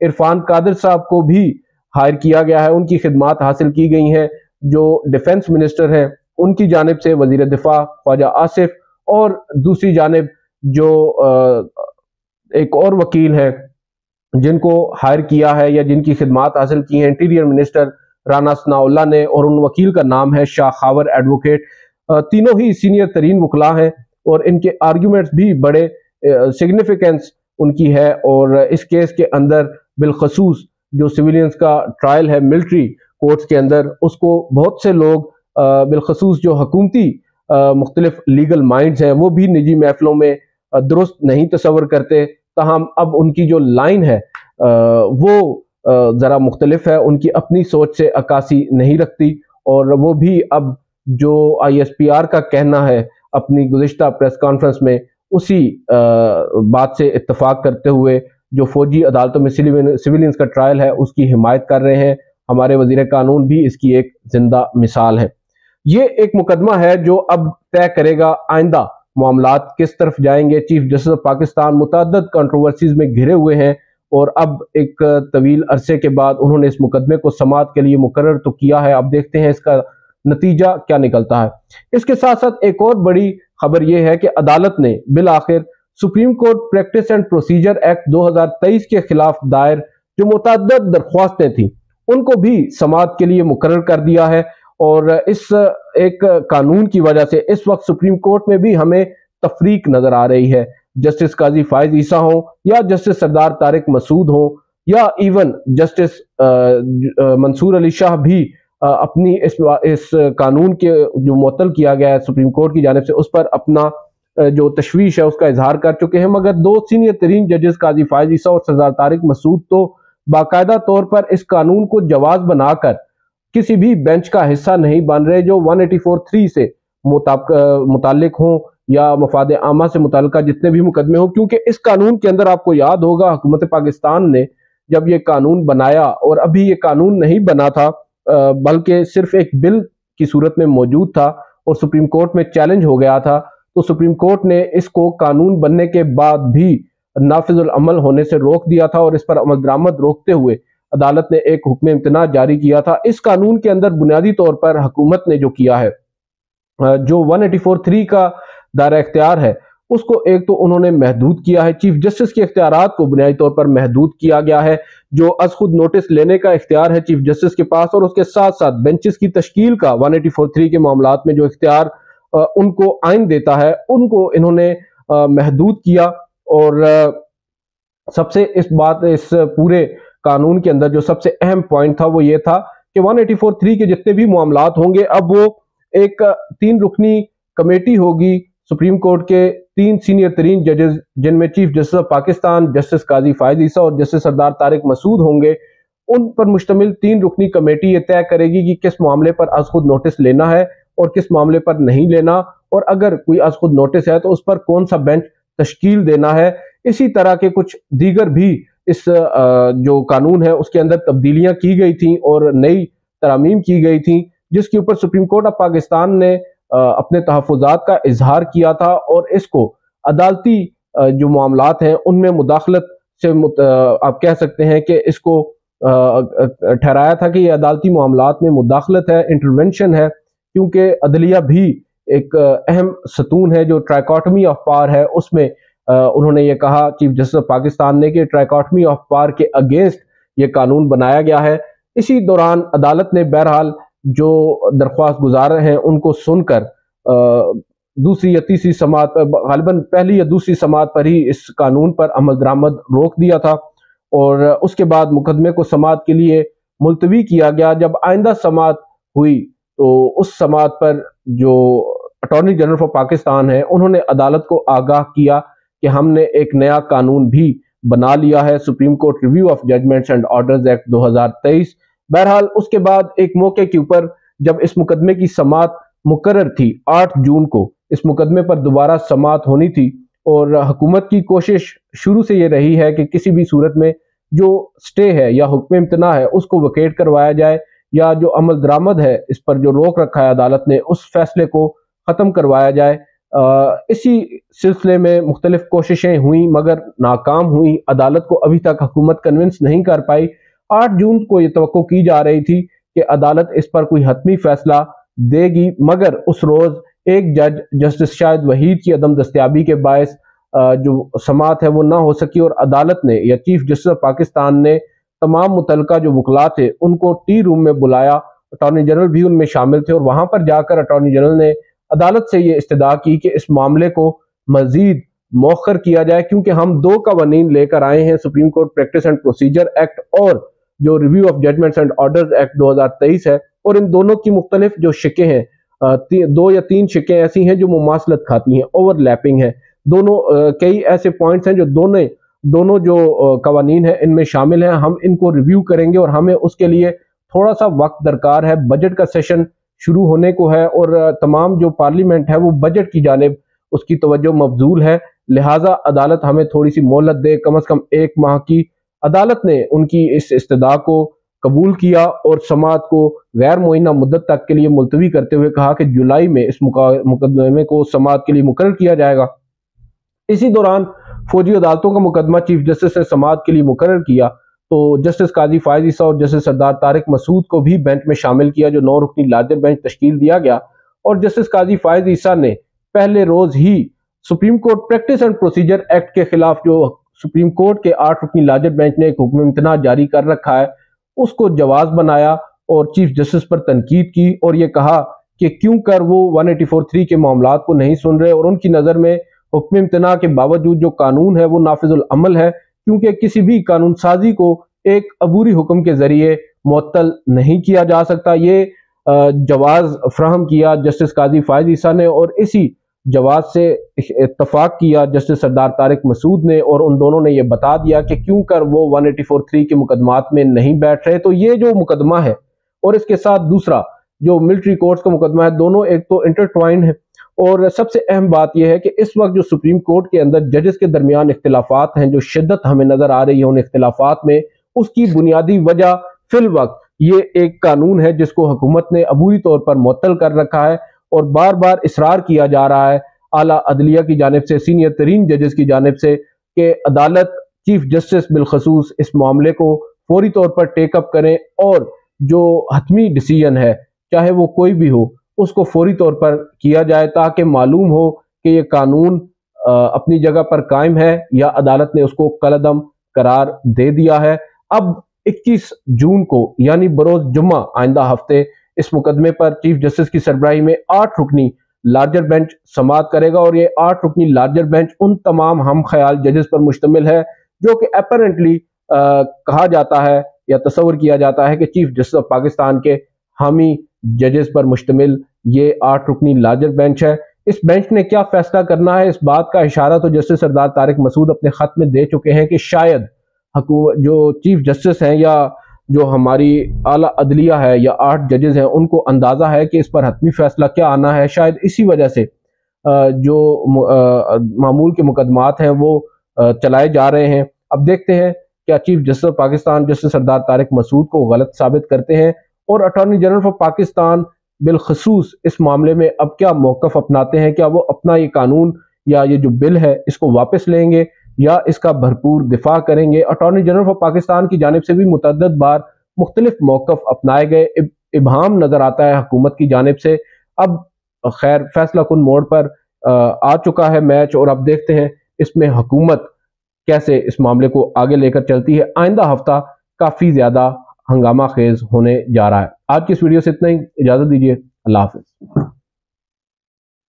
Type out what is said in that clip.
عرفان قادر صاحب کو بھی ہائر کیا گیا ہے، ان کی خدمات حاصل کی گئی ہیں۔ جو ڈیفنس منسٹر ہیں ان کی جانب سے وزیر دفاع خواجہ آصف، اور دوسری جانب جو ایک اور وکیل ہیں جن کو ہائر کیا ہے یا جن کی خدمات حاصل کی ہیں، انٹیریئر منسٹر رانا ثناء اللہ نے، اور ان وکیل کا نام ہے شاہ خاور ایڈوکیٹ۔ تینوں ہی سینئر ترین وکلاء ہیں اور ان کے آرگیومنٹس بھی بڑے سگنیفیکنس ان کی ہے، اور اس کیس کے اندر بالخصوص جو سویلینز کا ٹرائل ہے ملٹری کورٹس کے اندر، اس کو بہت سے لوگ بالخصوص جو حکومتی مختلف لیگل مائنڈز ہیں وہ بھی نجی محفلوں میں درست نہیں تصور کرتے، تاہم اب ان کی جو لائن ہے وہ ذرا مختلف ہے، ان کی اپنی سوچ سے عکاسی نہیں رکھتی، اور وہ بھی اب جو آئی ایس پی آر کا کہنا ہے اپنی گزشتہ پریس کانفرنس میں، اسی بات سے اتفاق کرتے ہوئے جو فوجی عدالتوں میں سویلینز کا ٹرائل ہے اس کی حمایت کر رہے ہیں۔ ہمارے وزیر قانون بھی اس کی ایک زندہ مثال ہے۔ یہ ایک مقدمہ ہے جو اب طے کرے گا آئندہ معاملات کس طرف جائیں گے۔ چیف جسٹس آف پاکستان متعدد کنٹروورسیز میں گھرے ہوئے ہیں، اور اب ایک طویل عرصے کے بعد انہوں نے اس مقدمے کو سماعت کے لیے مقرر تو کیا ہے، اب دیکھتے ہیں اس کا نتیجہ کیا نکلتا ہے۔ اس کے ساتھ ساتھ ایک اور بڑی خبر یہ ہے کہ عدالت نے بالآخر supreme Court practice and procedure act 2023 کے خلاف دائر جو متعدد درخواستیں تھیں ان کو بھی سماعت کے لیے مقرر کر دیا ہے، اور اس ایک قانون کی وجہ سے اس وقت سپریم کورٹ میں بھی ہمیں تفریق نظر آ رہی ہے۔ جسٹس قاضی فائز عیسیٰ ہوں یا جسٹس سردار طارق مسعود ہوں یا ایون جسٹس منصور علی شاہ بھی اپنی اس قانون کے جو معطل کیا گیا ہے سپریم کورٹ کی جانب سے اس پر اپنا جو تشویش ہے اس کا اظہار کر چکے ہیں، مگر دو سینئر ترین ججز قاضی فائز عیسیٰ اور سردار طارق مسعود تو باقاعدہ طور پر اس قانون کو جواز بنا کر کسی بھی بینچ کا حصہ نہیں بن رہے جو 184(3) سے متعلق ہوں یا مفاد عامہ سے متعلقہ جتنے بھی مقدمے ہوں، کیونکہ اس قانون کے اندر آپ کو یاد ہوگا حکومت پاکستان نے جب یہ قانون بنایا، اور ابھی یہ قانون نہیں بنا تھا بلکہ صرف ایک بل کی صورت میں موجود تھا اور سپریم کورٹ میں چیلنج ہو گیا تھا، تو سپریم کورٹ نے اس کو قانون بننے کے بعد بھی نافذ العمل ہونے سے روک دیا تھا، اور اس پر عمل درآمد روکتے ہوئے عدالت نے ایک حکم امتناع جاری کیا تھا۔ اس قانون کے اندر بنیادی طور پر حکومت نے جو کیا ہے، جو 184(3) کا دائرہ اختیار ہے اس کو ایک تو انہوں نے محدود کیا ہے، چیف جسٹس کے اختیارات کو بنیادی طور پر محدود کیا گیا ہے، جو از خود نوٹس لینے کا اختیار ہے چیف جسٹس کے پاس، اور اس کے ساتھ ساتھ بینچز کی تشکیل کا 184(3) کے معاملات میں جو اختیار ان کو آئین دیتا ہے ان کو انہوں نے محدود کیا۔ اور سب سے اس پورے قانون کے اندر جو سب سے اہم پوائنٹ تھا وہ یہ تھا کہ 184(3) کے جتنے بھی معاملات ہوں گے اب وہ ایک 3 رکنی کمیٹی ہوگی سپریم کورٹ کے 3 سینئر ترین ججز، جن میں chief justice of Pakistan justice قاضی فائز عیسیٰ اور جسٹس سردار طارق مسعود ہوں گے، ان پر مشتمل 3 رکنی کمیٹی یہ طے کرے گی کہ کس معاملے پر از خود نوٹس لینا ہے اور کس معاملے پر نہیں لینا، اور اگر کوئی از خود نوٹس ہے تو اس پر کون سا بینچ تشکیل دینا ہے۔ اسی طرح کے کچھ دیگر بھی اس جو قانون ہے اس کے اندر تبدیلیاں کی گئی تھیں اور نئی ترامیم کی گئی تھیں، جس کے اوپر سپریم کورٹ آف پاکستان نے اپنے تحفظات کا اظہار کیا تھا، اور اس کو عدالتی جو معاملات ہیں ان میں مداخلت سے آپ کہہ سکتے ہیں کہ اس کو ٹھہرایا تھا کہ یہ عدالتی معاملات میں مداخلت ہے، انٹرونشن ہے، کیونکہ عدلیہ بھی ایک اہم ستون ہے جو ٹرائیکاٹمی آف پاور ہے، اس میں انہوں نے یہ کہا چیف جسٹس آف پاکستان نے کہ ٹرائیکاٹمی آف پاور کے اگینسٹ یہ قانون بنایا گیا ہے۔ اسی دوران عدالت نے بہرحال جو درخواست گزار ہیں ان کو سن کر دوسری یا تیسری سماعت پر، غالباً پہلی یا دوسری سماعت پر ہی اس قانون پر عمل درآمد روک دیا تھا، اور اس کے بعد مقدمے کو سماعت کے لیے ملتوی کیا گیا۔ جب آئندہ سماعت ہوئی تو اس سماعت پر جو اٹارنی جنرل آف پاکستان ہے انہوں نے عدالت کو آگاہ کیا کہ ہم نے ایک نیا قانون بھی بنا لیا ہے، Supreme Court Review of Judgments and Orders Act 2023۔ بہرحال اس کے بعد ایک موقع کے اوپر جب اس مقدمے کی سماعت مقرر تھی 8 جون کو، اس مقدمے پر دوبارہ سماعت ہونی تھی، اور حکومت کی کوشش شروع سے یہ رہی ہے کہ کسی بھی صورت میں جو سٹے ہے یا حکم امتناع ہے اس کو ویکیٹ کروایا جائے، یا جو عمل درآمد ہے اس پر جو روک رکھا ہے عدالت نے اس فیصلے کو ختم کروایا جائے۔ اسی سلسلے میں مختلف کوششیں ہوئیں مگر ناکام ہوئیں. عدالت کو ابھی تک حکومت کنونس نہیں کر پائی. 8 جون کو یہ توقع کی جا رہی تھی کہ عدالت اس پر کوئی حتمی فیصلہ دے گی، مگر اس روز ایک جج جسٹس شاہد وحید کی عدم دستیابی کے باعث جو سماعت ہے وہ نہ ہو سکی، اور عدالت نے یا چیف جسٹس آف پاکستان نے تمام متعلقہ جو وکلاء تھے ان کو ٹی روم میں بلایا. اٹارنی جنرل بھی ان میں شامل تھے، اور وہاں پر جا کر اٹارنی جنرل نے عدالت سے یہ استدعا کی کہ اس معاملے کو مزید مؤخر کیا جائے، کیونکہ ہم 2 قوانین لے کر آئے ہیں، Supreme Court practice and procedure Act اور جو Review of Judgments and Orders Act 2023 ہے، اور ان دونوں کی مختلف جو شقیں ہیں 2 یا 3 شقیں ایسی ہیں جو مماثلت کھاتی ہیں، اوور لیپنگ ہے. دونوں کئی ایسے پوائنٹس ہیں جو دونوں جو قوانین ہیں ان میں شامل ہیں. ہم ان کو ریویو کریں گے اور ہمیں اس کے لیے تھوڑا سا وقت درکار ہے. بجٹ کا سیشن شروع ہونے کو ہے اور تمام جو پارلیمنٹ ہے وہ بجٹ کی جانب اس کی توجہ مبذول ہے، لہٰذا عدالت ہمیں تھوڑی سی مہلت دے، کم از کم 1 ماہ کی. عدالت نے ان کی اس استدعا کو قبول کیا اور سماعت کو غیر معینہ مدت تک کے لیے ملتوی کرتے ہوئے کہا کہ جولائی میں اس مقدمے کو سماعت کے لیے مقرر کیا جائے گا. اسی دوران فوجی عدالتوں کا مقدمہ چیف جسٹس نے سماعت کے لیے مقرر کیا تو جسٹس قاضی فائز عیسیٰ اور جسٹس سردار طارق مسعود کو بھی بینچ میں شامل کیا، جو 9 رکنی لارجر بینچ تشکیل دیا گیا. اور جسٹس قاضی فائز عیسیٰ نے پہلے روز ہی Supreme Court practice and procedure act کے خلاف جو سپریم کورٹ کے 8 رکنی لارجر بینچ نے ایک حکم امتناع جاری کر رکھا ہے اس کو جواز بنایا اور چیف جسٹس پر تنقید کی، اور یہ کہا کہ کیوں کر وہ 184(3) کے معاملات کو نہیں سن رہے، اور ان کی نظر میں حکم امتناع کے باوجود جو قانون ہے وہ نافذ العمل ہے، کیونکہ کسی بھی قانون سازی کو ایک عبوری حکم کے ذریعے معطل نہیں کیا جا سکتا. یہ جواز فراہم کیا جسٹس قاضی فائز عیسیٰ نے، اور اسی جواز سے اتفاق کیا جسٹس سردار طارق مسعود نے، اور ان دونوں نے یہ بتا دیا کہ کیوں کر وہ 184(3) کے مقدمات میں نہیں بیٹھ رہے. تو یہ جو مقدمہ ہے اور اس کے ساتھ دوسرا جو ملٹری کورٹس کا مقدمہ ہے، دونوں ایک تو انٹرٹوائنڈ ہیں. اور سب سے اہم بات یہ ہے کہ اس وقت جو سپریم کورٹ کے اندر ججز کے درمیان اختلافات ہیں، جو شدت ہمیں نظر آ رہی ہے ان اختلافات میں، اس کی بنیادی وجہ فی الوقت یہ ایک قانون ہے جس کو حکومت نے عبوری طور پر معطل کر رکھا ہے، اور بار بار اصرار کیا جا رہا ہے اعلیٰ عدلیہ کی جانب سے، سینئر ترین ججز کی جانب سے، کہ عدالت چیف جسٹس بالخصوص اس معاملے کو فوری طور پر ٹیک اپ کریں اور جو حتمی ڈیسیژن ہے چاہے وہ کوئی بھی ہو اس کو فوری طور پر کیا جائے، تاکہ معلوم ہو کہ یہ قانون اپنی جگہ پر قائم ہے یا عدالت نے اس کو کالعدم قرار دے دیا ہے. اب 21 جون کو یعنی بروز جمعہ آئندہ ہفتے اس مقدمے پر چیف جسٹس کی سربراہی میں 8 رکنی لارجر بینچ سماعت کرے گا، اور یہ 8 رکنی لارجر بینچ ان تمام ہم خیال ججز پر مشتمل ہے جو کہ اپیرنٹلی کہا جاتا ہے یا تصور کیا جاتا ہے کہ چیف جسٹس آف پاکستان کے حامی ججز پر مشتمل یہ 8 رکنی لارجر بینچ ہے. اس بینچ نے کیا فیصلہ کرنا ہے، اس بات کا اشارہ تو جسٹس سردار طارق مسعود اپنے خط میں دے چکے ہیں کہ شاید جو چیف جسٹس ہیں یا جو ہماری اعلیٰ عدلیہ ہے یا 8 ججز ہیں ان کو اندازہ ہے کہ اس پر حتمی فیصلہ کیا آنا ہے. شاید اسی وجہ سے جو معمول کے مقدمات ہیں وہ چلائے جا رہے ہیں. اب دیکھتے ہیں کیا chief justice of Pakistan justice سردار طارق مسعود کو غلط ثابت کرتے ہیں، اور اٹارنی جنرل آف پاکستان بالخصوص اس معاملے میں اب کیا موقف اپناتے ہیں. کیا وہ اپنا یہ قانون یا یہ جو بل ہے اس کو واپس لیں گے یا اس کا بھرپور دفاع کریں گے. اٹارنی جنرل آف پاکستان کی جانب سے بھی متعدد بار مختلف موقف اپنائے گئے، ابہام نظر آتا ہے حکومت کی جانب سے. اب خیر فیصلہ کن موڑ پر آ چکا ہے میچ، اور اب دیکھتے ہیں اس میں حکومت کیسے اس معاملے کو آگے لے کر چلتی ہے. آئندہ ہفتہ کافی زیادہ ہنگامہ خیز ہونے جا رہا ہے. آج کی اس ویڈیو سے اتنا ہی، اجازت دیجیے، اللہ حافظ.